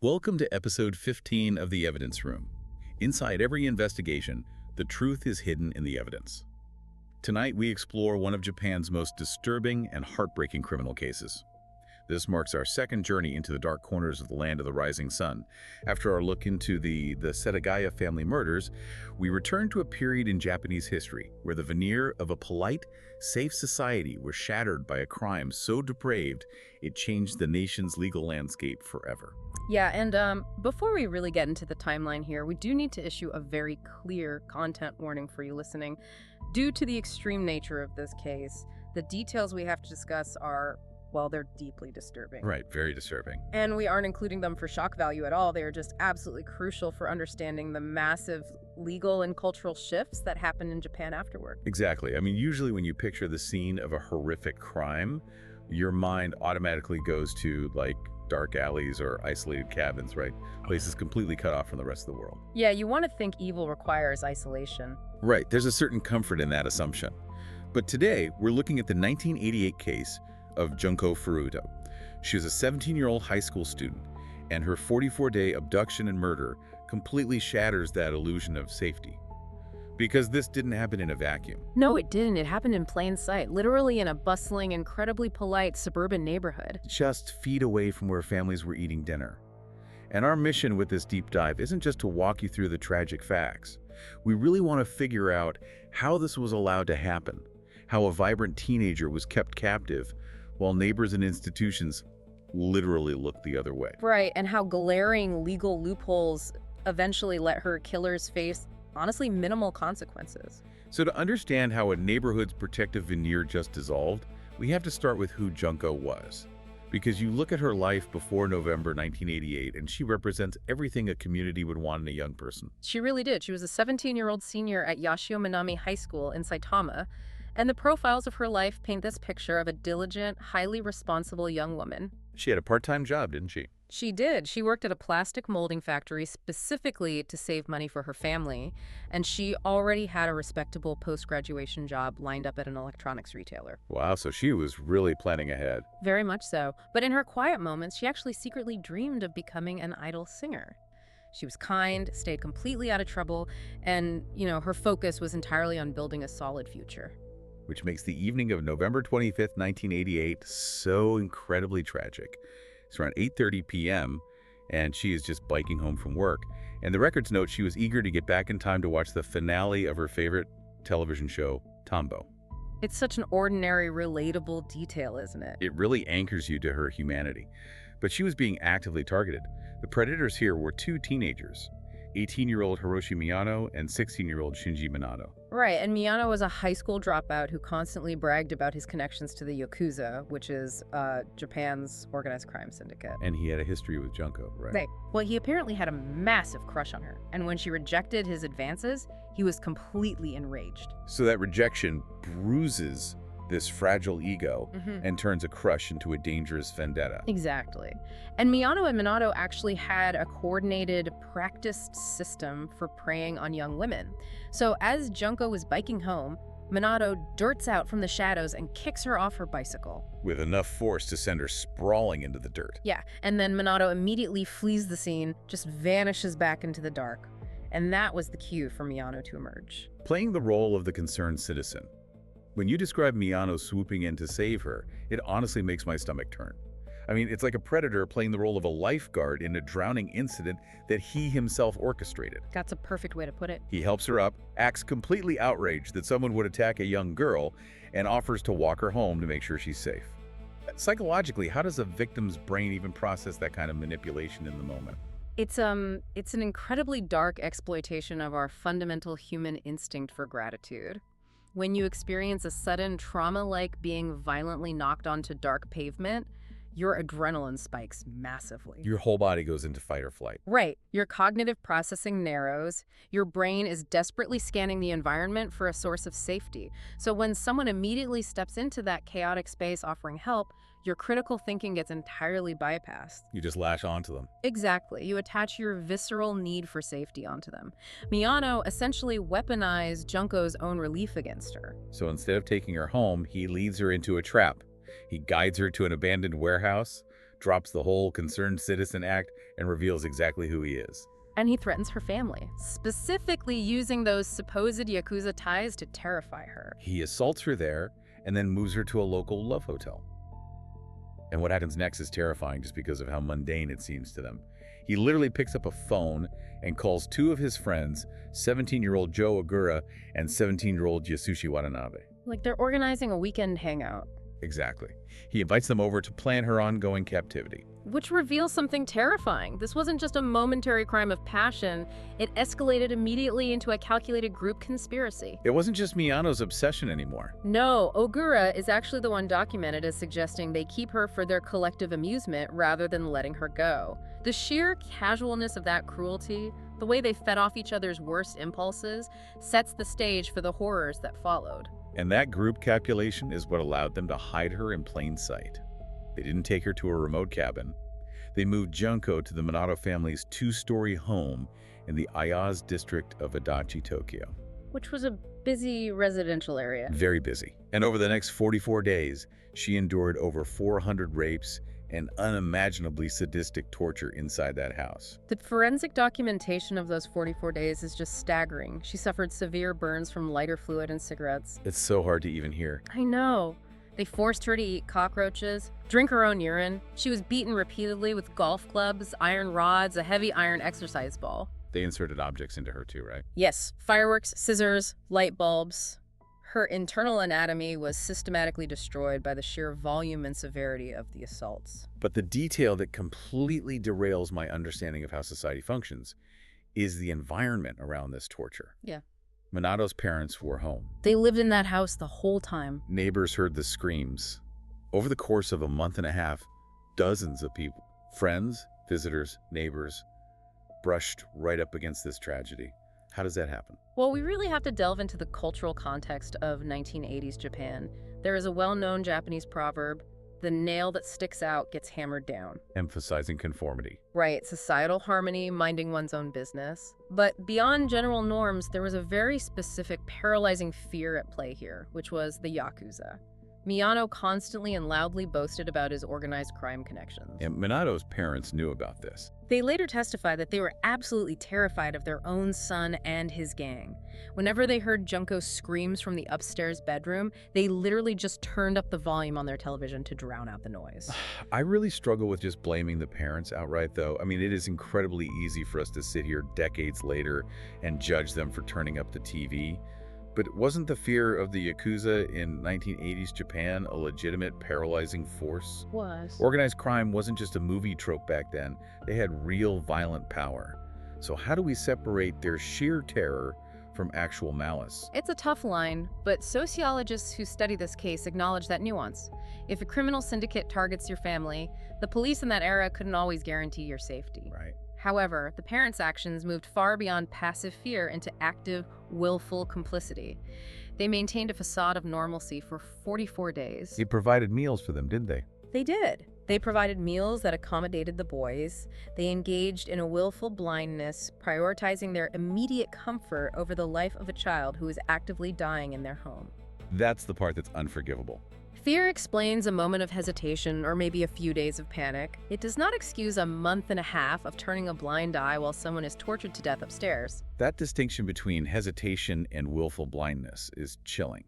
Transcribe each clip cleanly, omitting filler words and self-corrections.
Welcome to episode 15 of The Evidence Room. Inside every investigation, the truth is hidden in the evidence. Tonight, we explore one of Japan's most disturbing and heartbreaking criminal cases. This marks our second journey into the dark corners of the land of the rising sun. After our look into the Setagaya family murders, we return to a period in Japanese history where the veneer of a polite, safe society was shattered by a crime so depraved it changed the nation's legal landscape forever. Yeah, and before we really get into the timeline here, we do need to issue a very clear content warning for you listening. Due to the extreme nature of this case, the details we have to discuss are, well, they're deeply disturbing. Right, very disturbing. And we aren't including them for shock value at all. They are just absolutely crucial for understanding the massive legal and cultural shifts that happened in Japan afterward. Exactly. I mean, usually when you picture the scene of a horrific crime, your mind automatically goes to, like, dark alleys or isolated cabins, right? Places completely cut off from the rest of the world. Yeah, you want to think evil requires isolation. Right, there's a certain comfort in that assumption. But today, we're looking at the 1988 case of Junko Furuta. She was a 17-year-old high school student, and her 44-day abduction and murder completely shatters that illusion of safety. Because this didn't happen in a vacuum. No, it didn't. It happened in plain sight, literally in a bustling, incredibly polite suburban neighborhood. Just feet away from where families were eating dinner. And our mission with this deep dive isn't just to walk you through the tragic facts. We really want to figure out how this was allowed to happen, how a vibrant teenager was kept captive, while neighbors and institutions literally looked the other way. Right, and how glaring legal loopholes eventually let her killers face, honestly, minimal consequences. So to understand how a neighborhood's protective veneer just dissolved, we have to start with who Junko was. Because you look at her life before November 1988, and she represents everything a community would want in a young person. She really did. She was a 17-year-old senior at Yashio Minami High School in Saitama, and the profiles of her life paint this picture of a diligent, highly responsible young woman. She had a part-time job, didn't she? She did. She worked at a plastic molding factory specifically to save money for her family, and she already had a respectable post-graduation job lined up at an electronics retailer. Wow, so she was really planning ahead. Very much so. But in her quiet moments, she actually secretly dreamed of becoming an idol singer. She was kind, stayed completely out of trouble, and, her focus was entirely on building a solid future. Which makes the evening of November 25th, 1988 so incredibly tragic. It's around 8:30 p.m., and she is just biking home from work. And the records note she was eager to get back in time to watch the finale of her favorite television show, Tombo. It's such an ordinary, relatable detail, isn't it? It really anchors you to her humanity. But she was being actively targeted. The predators here were two teenagers, 18-year-old Hiroshi Miyano and 16-year-old Shinji Minato. Right, and Miyano was a high school dropout who constantly bragged about his connections to the Yakuza, which is Japan's organized crime syndicate. And he had a history with Junko, right? Right. Well, he apparently had a massive crush on her, and when she rejected his advances, he was completely enraged. So that rejection bruises this fragile ego and turns a crush into a dangerous vendetta. Exactly. And Miyano and Minato actually had a coordinated, practiced system for preying on young women. So as Junko was biking home, Minato darts out from the shadows and kicks her off her bicycle. With enough force to send her sprawling into the dirt. Yeah, and then Minato immediately flees the scene, just vanishes back into the dark. And that was the cue for Miyano to emerge. Playing the role of the concerned citizen. When you describe Miyano swooping in to save her, it honestly makes my stomach turn. I mean, it's like a predator playing the role of a lifeguard in a drowning incident that he himself orchestrated. That's a perfect way to put it. He helps her up, acts completely outraged that someone would attack a young girl, and offers to walk her home to make sure she's safe. Psychologically, how does a victim's brain even process that kind of manipulation in the moment? It's an incredibly dark exploitation of our fundamental human instinct for gratitude. When you experience a sudden trauma like being violently knocked onto dark pavement, your adrenaline spikes massively. Your whole body goes into fight or flight. Right. Your cognitive processing narrows. Your brain is desperately scanning the environment for a source of safety. So when someone immediately steps into that chaotic space offering help, your critical thinking gets entirely bypassed. You just lash onto them. Exactly. You attach your visceral need for safety onto them. Miyano essentially weaponized Junko's own relief against her. So instead of taking her home, he leads her into a trap. He guides her to an abandoned warehouse, drops the whole concerned citizen act and reveals exactly who he is. And he threatens her family, specifically using those supposed Yakuza ties to terrify her. He assaults her there and then moves her to a local love hotel. And what happens next is terrifying just because of how mundane it seems to them. He literally picks up a phone and calls two of his friends, 17-year-old Joe Ogura and 17-year-old Yasushi Watanabe. Like they're organizing a weekend hangout. Exactly. He invites them over to plan her ongoing captivity. Which reveals something terrifying. This wasn't just a momentary crime of passion, it escalated immediately into a calculated group conspiracy. It wasn't just Miyano's obsession anymore. No, Ogura is actually the one documented as suggesting they keep her for their collective amusement rather than letting her go. The sheer casualness of that cruelty, the way they fed off each other's worst impulses, sets the stage for the horrors that followed. And that group calculation is what allowed them to hide her in plain sight. They didn't take her to a remote cabin. They moved Junko to the Minato family's two-story home in the Ayase district of Adachi, Tokyo. Which was a busy residential area. Very busy. And over the next 44 days, she endured over 400 rapes and unimaginably sadistic torture inside that house. The forensic documentation of those 44 days is just staggering. She suffered severe burns from lighter fluid and cigarettes. It's so hard to even hear. I know. They forced her to eat cockroaches, drink her own urine. She was beaten repeatedly with golf clubs, iron rods, a heavy iron exercise ball. They inserted objects into her too, right? Yes, fireworks, scissors, light bulbs. Her internal anatomy was systematically destroyed by the sheer volume and severity of the assaults. But the detail that completely derails my understanding of how society functions is the environment around this torture. Yeah. Minato's parents were home. They lived in that house the whole time. Neighbors heard the screams. Over the course of a month and a half, dozens of people, friends, visitors, neighbors, brushed right up against this tragedy. How does that happen? Well, we really have to delve into the cultural context of 1980s Japan. There is a well-known Japanese proverb, "The nail that sticks out gets hammered down." Emphasizing conformity. Right, societal harmony, minding one's own business. But beyond general norms, there was a very specific paralyzing fear at play here, which was the Yakuza. Miyano constantly and loudly boasted about his organized crime connections. And Minato's parents knew about this. They later testified that they were absolutely terrified of their own son and his gang. Whenever they heard Junko's screams from the upstairs bedroom, they literally just turned up the volume on their television to drown out the noise. I really struggle with just blaming the parents outright, though. I mean, it is incredibly easy for us to sit here decades later and judge them for turning up the TV. But wasn't the fear of the Yakuza in 1980s Japan a legitimate paralyzing force? Was. Organized crime wasn't just a movie trope back then. They had real violent power. So how do we separate their sheer terror from actual malice? It's a tough line, but sociologists who study this case acknowledge that nuance. If a criminal syndicate targets your family, the police in that era couldn't always guarantee your safety. Right. However, the parents' actions moved far beyond passive fear into active, willful complicity. They maintained a facade of normalcy for 44 days. They provided meals for them, didn't they? They did. They provided meals that accommodated the boys. They engaged in a willful blindness, prioritizing their immediate comfort over the life of a child who is actively dying in their home. That's the part that's unforgivable. Fear explains a moment of hesitation or maybe a few days of panic. It does not excuse a month and a half of turning a blind eye while someone is tortured to death upstairs. That distinction between hesitation and willful blindness is chilling.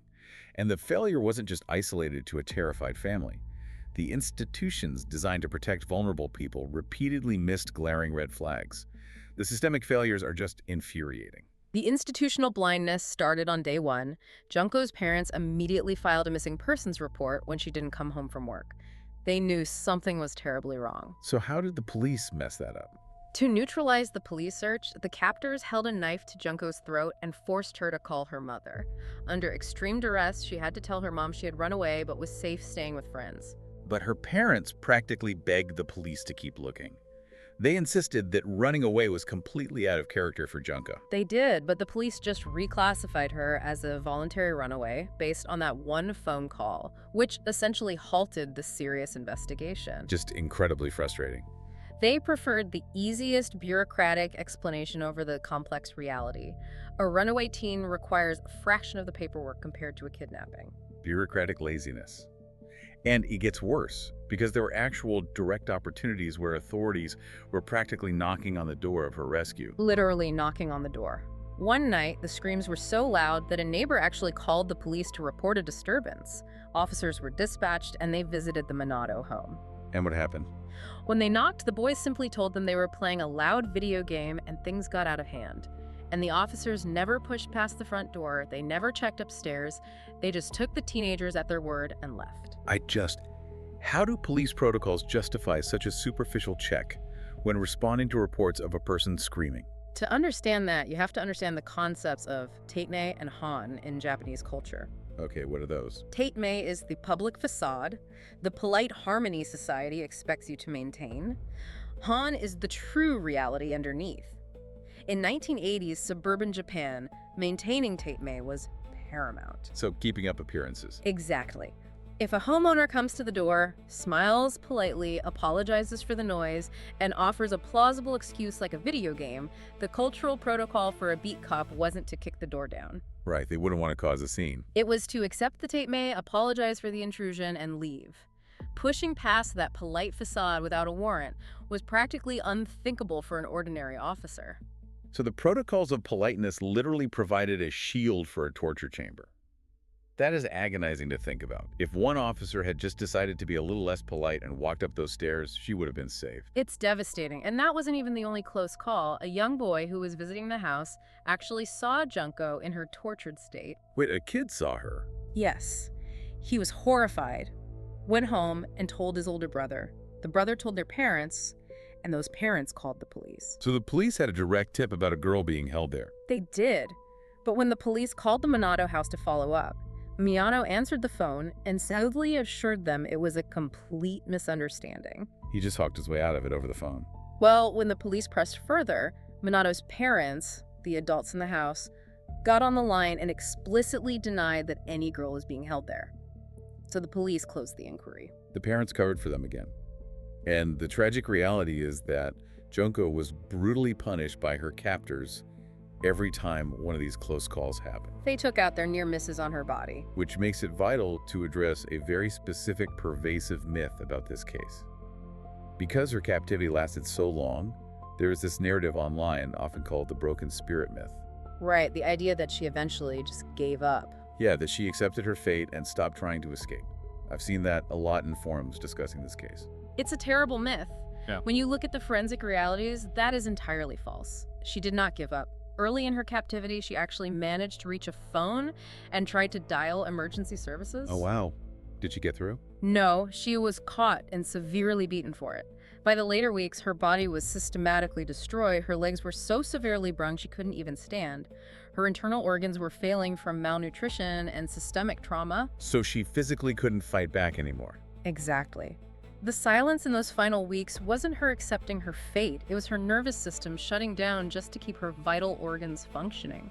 And the failure wasn't just isolated to a terrified family. The institutions designed to protect vulnerable people repeatedly missed glaring red flags. The systemic failures are just infuriating. The institutional blindness started on day one. Junko's parents immediately filed a missing persons report when she didn't come home from work. They knew something was terribly wrong. So how did the police mess that up? To neutralize the police search, the captors held a knife to Junko's throat and forced her to call her mother. Under extreme duress, she had to tell her mom she had run away but was safe staying with friends. But her parents practically begged the police to keep looking. They insisted that running away was completely out of character for Junko. They did, but the police just reclassified her as a voluntary runaway based on that one phone call, which essentially halted the serious investigation. Just incredibly frustrating. They preferred the easiest bureaucratic explanation over the complex reality. A runaway teen requires a fraction of the paperwork compared to a kidnapping. Bureaucratic laziness. And it gets worse, because there were actual direct opportunities where authorities were practically knocking on the door of her rescue. Literally knocking on the door. One night, the screams were so loud that a neighbor actually called the police to report a disturbance. Officers were dispatched and they visited the Minato home. And what happened? When they knocked, the boys simply told them they were playing a loud video game and things got out of hand. And the officers never pushed past the front door, they never checked upstairs, they just took the teenagers at their word and left. How do police protocols justify such a superficial check when responding to reports of a person screaming? To understand that, you have to understand the concepts of teitmei and han in Japanese culture. Okay, what are those? Teitmei is the public facade, the polite harmony society expects you to maintain. Han is the true reality underneath. In 1980s suburban Japan, maintaining teitmei was paramount. So keeping up appearances. Exactly. If a homeowner comes to the door, smiles politely, apologizes for the noise, and offers a plausible excuse like a video game, the cultural protocol for a beat cop wasn't to kick the door down. Right, they wouldn't want to cause a scene. It was to accept the teitmei, apologize for the intrusion, and leave. Pushing past that polite facade without a warrant was practically unthinkable for an ordinary officer. So the protocols of politeness literally provided a shield for a torture chamber. That is agonizing to think about. If one officer had just decided to be a little less polite and walked up those stairs, she would have been saved. It's devastating, and that wasn't even the only close call. A young boy who was visiting the house actually saw Junko in her tortured state. Wait, a kid saw her? Yes. He was horrified, went home and told his older brother. The brother told their parents, and those parents called the police. So the police had a direct tip about a girl being held there. They did. But when the police called the Minato house to follow up, Miyano answered the phone and sadly assured them it was a complete misunderstanding. He just talked his way out of it over the phone. Well, when the police pressed further, Minato's parents, the adults in the house, got on the line and explicitly denied that any girl was being held there. So the police closed the inquiry. The parents covered for them again. And the tragic reality is that Junko was brutally punished by her captors every time one of these close calls happened. They took out their near misses on her body. Which makes it vital to address a very specific, pervasive myth about this case. Because her captivity lasted so long, there is this narrative online, often called the broken spirit myth. Right, the idea that she eventually just gave up. Yeah, that she accepted her fate and stopped trying to escape. I've seen that a lot in forums discussing this case. It's a terrible myth. Yeah. When you look at the forensic realities, that is entirely false. She did not give up. Early in her captivity, she actually managed to reach a phone and tried to dial emergency services. Oh, wow. Did she get through? No, she was caught and severely beaten for it. By the later weeks, her body was systematically destroyed. Her legs were so severely brung she couldn't even stand. Her internal organs were failing from malnutrition and systemic trauma. So she physically couldn't fight back anymore. Exactly. The silence in those final weeks wasn't her accepting her fate. It was her nervous system shutting down just to keep her vital organs functioning.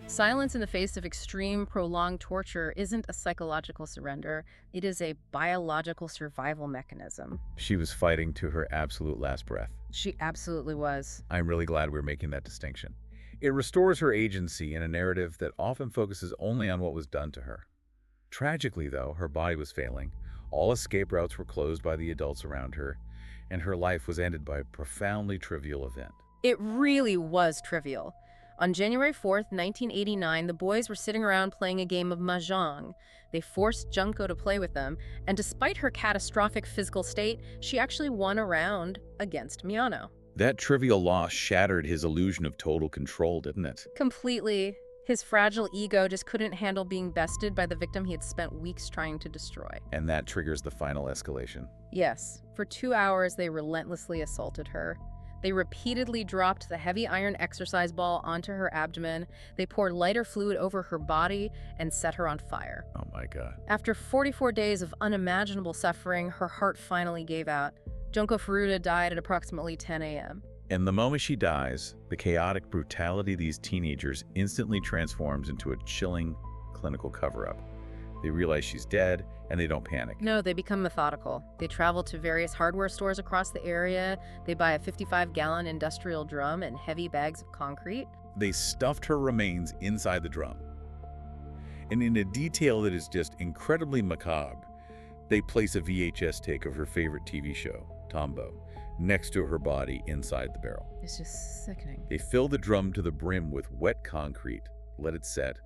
Silence in the face of extreme, prolonged torture isn't a psychological surrender. It is a biological survival mechanism. She was fighting to her absolute last breath. She absolutely was. I'm really glad we're making that distinction. It restores her agency in a narrative that often focuses only on what was done to her. Tragically, though, her body was failing. All escape routes were closed by the adults around her, and her life was ended by a profoundly trivial event. It really was trivial. On January 4th, 1989, the boys were sitting around playing a game of mahjong. They forced Junko to play with them, and despite her catastrophic physical state, she actually won a round against Miyano. That trivial loss shattered his illusion of total control, didn't it? Completely. His fragile ego just couldn't handle being bested by the victim he had spent weeks trying to destroy. And that triggers the final escalation. Yes. For 2 hours, they relentlessly assaulted her. They repeatedly dropped the heavy iron exercise ball onto her abdomen. They poured lighter fluid over her body and set her on fire. Oh my God. After 44 days of unimaginable suffering, her heart finally gave out. Junko Furuta died at approximately 10 a.m. And the moment she dies, the chaotic brutality of these teenagers instantly transforms into a chilling clinical cover-up. They realize she's dead, and they don't panic. No, they become methodical. They travel to various hardware stores across the area. They buy a 55-gallon industrial drum and heavy bags of concrete. They stuffed her remains inside the drum. And in a detail that is just incredibly macabre, They place a VHS tape of her favorite TV show, Tombo, next to her body inside the barrel. It's just sickening. They fill the drum to the brim with wet concrete, let it set,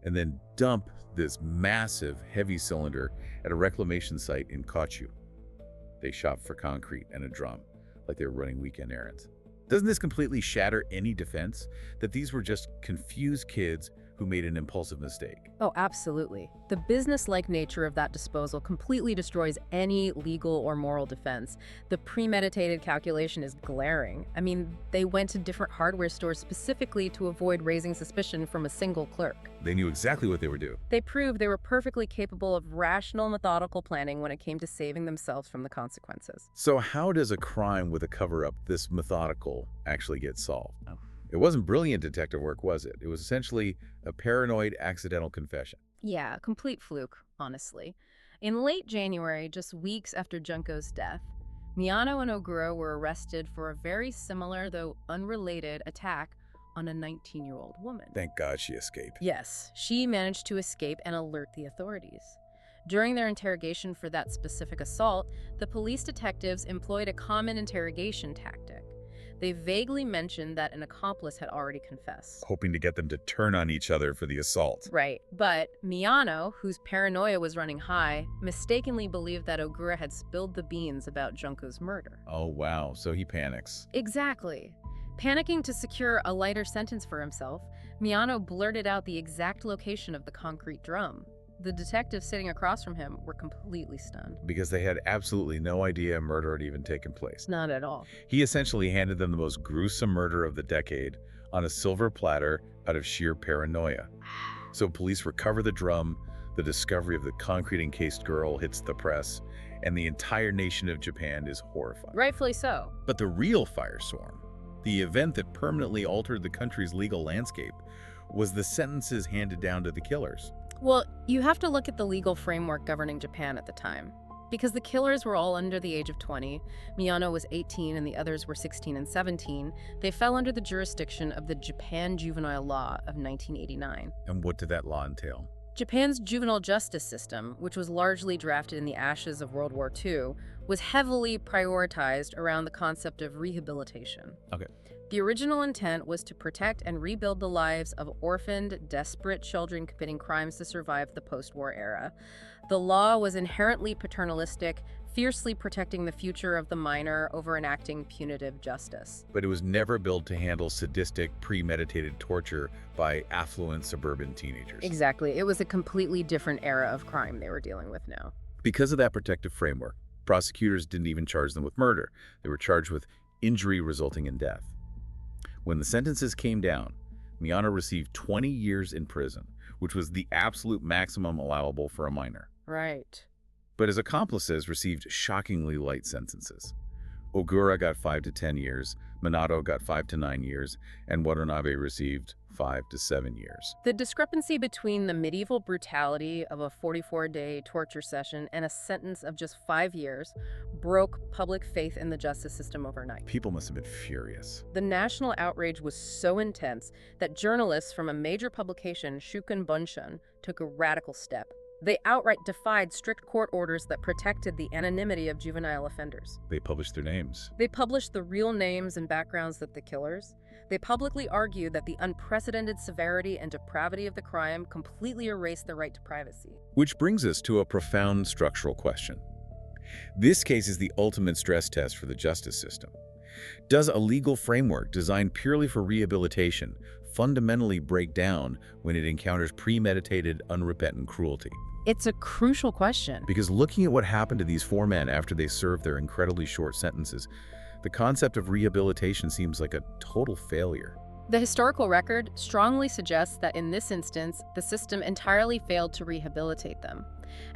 and then dump this massive, heavy cylinder at a reclamation site in Kachu. They shop for concrete and a drum, like they were running weekend errands. Doesn't this completely shatter any defense that these were just confused kids who made an impulsive mistake? Oh, absolutely. The business-like nature of that disposal completely destroys any legal or moral defense. The premeditated calculation is glaring. I mean, they went to different hardware stores specifically to avoid raising suspicion from a single clerk. They knew exactly what they were doing. They proved they were perfectly capable of rational, methodical planning when it came to saving themselves from the consequences. So how does a crime with a cover-up this methodical actually get solved? It wasn't brilliant detective work, was it? It was essentially a paranoid accidental confession. Yeah, complete fluke, honestly. In late January, just weeks after Junko's death, Miyano and Ogura were arrested for a very similar, though unrelated, attack on a 19-year-old woman. Thank God she escaped. Yes, she managed to escape and alert the authorities. During their interrogation for that specific assault, the police detectives employed a common interrogation tactic. They vaguely mentioned that an accomplice had already confessed. Hoping to get them to turn on each other for the assault. Right, but Miyano, whose paranoia was running high, mistakenly believed that Ogura had spilled the beans about Junko's murder. Oh wow, so he panics. Exactly. Panicking to secure a lighter sentence for himself, Miyano blurted out the exact location of the concrete drum. The detectives sitting across from him were completely stunned. Because they had absolutely no idea a murder had even taken place. Not at all. He essentially handed them the most gruesome murder of the decade on a silver platter out of sheer paranoia. So police recover the drum, the discovery of the concrete-encased girl hits the press, and the entire nation of Japan is horrified. Rightfully so. But the real firestorm, the event that permanently altered the country's legal landscape, was the sentences handed down to the killers. Well, you have to look at the legal framework governing Japan at the time. Because the killers were all under the age of 20, Miyano was 18 and the others were 16 and 17, they fell under the jurisdiction of the Japan Juvenile Law of 1989. And what did that law entail? Japan's juvenile justice system, which was largely drafted in the ashes of World War II, was heavily prioritized around the concept of rehabilitation. Okay. The original intent was to protect and rebuild the lives of orphaned, desperate children committing crimes to survive the post-war era. The law was inherently paternalistic, fiercely protecting the future of the minor over enacting punitive justice. But it was never built to handle sadistic, premeditated torture by affluent suburban teenagers. Exactly. It was a completely different era of crime they were dealing with now. Because of that protective framework, prosecutors didn't even charge them with murder. They were charged with injury resulting in death. When the sentences came down, Miyano received 20 years in prison, which was the absolute maximum allowable for a minor. Right. But his accomplices received shockingly light sentences. Ogura got 5 to 10 years, Minato got 5 to 9 years, and Watanabe received 5 to 7 years. The discrepancy between the medieval brutality of a 44-day torture session and a sentence of just 5 years broke public faith in the justice system overnight. People must have been furious. The national outrage was so intense that journalists from a major publication, Shukan Bunshun, took a radical step. They outright defied strict court orders that protected the anonymity of juvenile offenders. They published their names. They published the real names and backgrounds of the killers. They publicly argued that the unprecedented severity and depravity of the crime completely erased the right to privacy. Which brings us to a profound structural question. This case is the ultimate stress test for the justice system. Does a legal framework designed purely for rehabilitation fundamentally break down when it encounters premeditated, unrepentant cruelty? It's a crucial question. Because looking at what happened to these 4 men after they served their incredibly short sentences, the concept of rehabilitation seems like a total failure. The historical record strongly suggests that in this instance, the system entirely failed to rehabilitate them.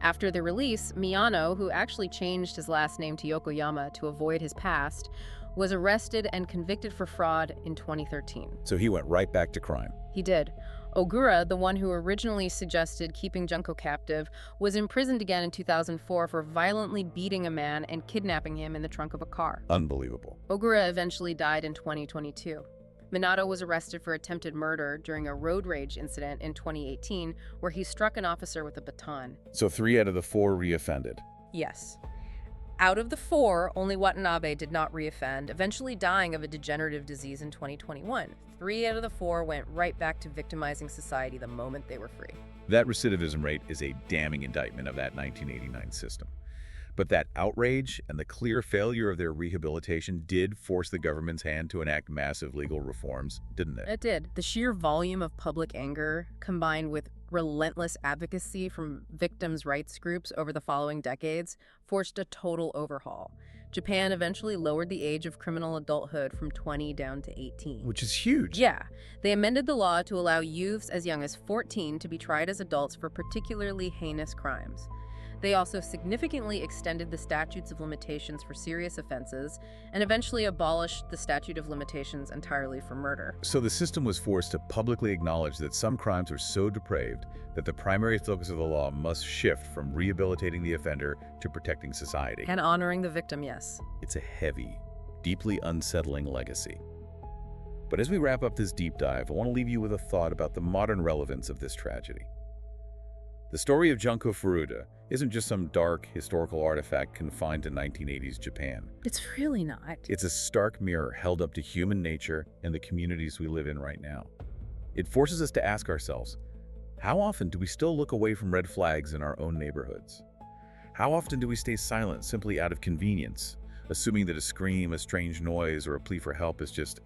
After their release, Miyano, who actually changed his last name to Yokoyama to avoid his past, was arrested and convicted for fraud in 2013. So he went right back to crime. He did. Ogura, the one who originally suggested keeping Junko captive, was imprisoned again in 2004 for violently beating a man and kidnapping him in the trunk of a car. Unbelievable. Ogura eventually died in 2022. Minato was arrested for attempted murder during a road rage incident in 2018 where he struck an officer with a baton. So 3 out of the 4 reoffended. Yes. Out of the 4, only Watanabe did not reoffend, eventually dying of a degenerative disease in 2021. 3 out of the 4 went right back to victimizing society the moment they were free. That recidivism rate is a damning indictment of that 1989 system. But that outrage and the clear failure of their rehabilitation did force the government's hand to enact massive legal reforms, didn't it? It did. The sheer volume of public anger, combined with relentless advocacy from victims' rights groups over the following decades, forced a total overhaul. Japan eventually lowered the age of criminal adulthood from 20 down to 18. Which is huge. Yeah, they amended the law to allow youths as young as 14 to be tried as adults for particularly heinous crimes. They also significantly extended the statutes of limitations for serious offenses and eventually abolished the statute of limitations entirely for murder. So the system was forced to publicly acknowledge that some crimes are so depraved that the primary focus of the law must shift from rehabilitating the offender to protecting society. And honoring the victim, yes. It's a heavy, deeply unsettling legacy. But as we wrap up this deep dive, I want to leave you with a thought about the modern relevance of this tragedy. The story of Junko Furuta isn't just some dark historical artifact confined to 1980s Japan. It's really not. It's a stark mirror held up to human nature and the communities we live in right now. It forces us to ask ourselves, how often do we still look away from red flags in our own neighborhoods? How often do we stay silent simply out of convenience, assuming that a scream, a strange noise, or a plea for help is just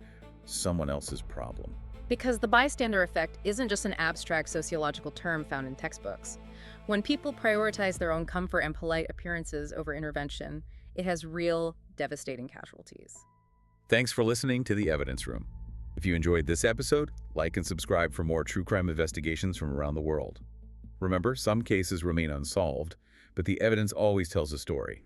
someone else's problem? Because the bystander effect isn't just an abstract sociological term found in textbooks. When people prioritize their own comfort and polite appearances over intervention, it has real, devastating casualties. Thanks for listening to The Evidence Room. If you enjoyed this episode, like and subscribe for more true crime investigations from around the world. Remember, some cases remain unsolved, but the evidence always tells a story.